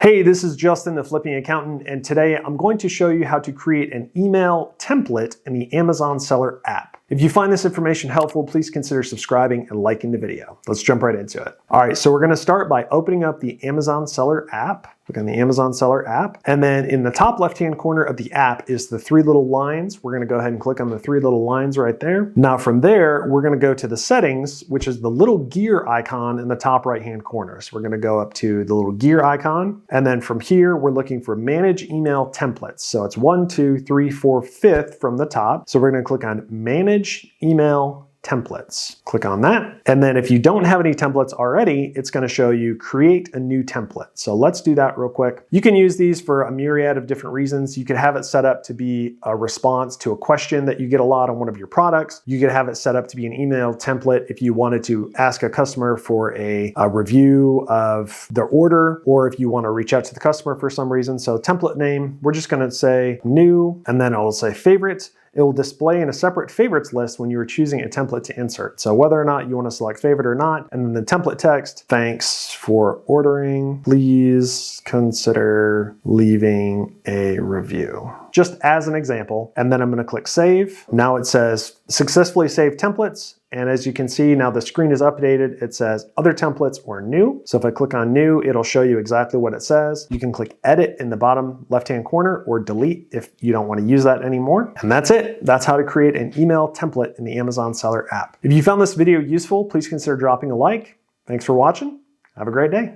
Hey, this is Justin, the Flipping Accountant, and today I'm going to show you how to create an email template in the Amazon Seller app. If you find this information helpful, please consider subscribing and liking the video. Let's jump right into it. All right, so we're gonna start by opening up the Amazon Seller app. Click on the Amazon Seller app, and then in the top left-hand corner of the app is the three little lines. We're gonna go ahead and click on the three little lines right there. Now from there, we're gonna go to the settings, which is the little gear icon in the top right-hand corner. So we're gonna go up to the little gear icon, and then from here, we're looking for Manage Email Templates. So it's 1, 2, 3, 4, 5th from the top. So we're gonna click on Manage Email Templates. Click on that. And then if you don't have any templates already, it's going to show you create a new template. So let's do that real quick. You can use these for a myriad of different reasons. You could have it set up to be a response to a question that you get a lot on one of your products. You could have it set up to be an email template if you wanted to ask a customer for a review of their order, or if you want to reach out to the customer for some reason. So template name, we're just going to say new, and then it'll say favorite. It will display in a separate favorites list when you are choosing a template to insert. So whether or not you want to select favorite or not, and then the template text, thanks for ordering, please consider leaving a review. Just as an example, and then I'm going to click save. Now it says successfully saved templates. And as you can see, now the screen is updated. It says other templates or new. So if I click on new, it'll show you exactly what it says. You can click edit in the bottom left-hand corner or delete if you don't want to use that anymore. And that's it. That's how to create an email template in the Amazon Seller app. If you found this video useful, please consider dropping a like. Thanks for watching. Have a great day.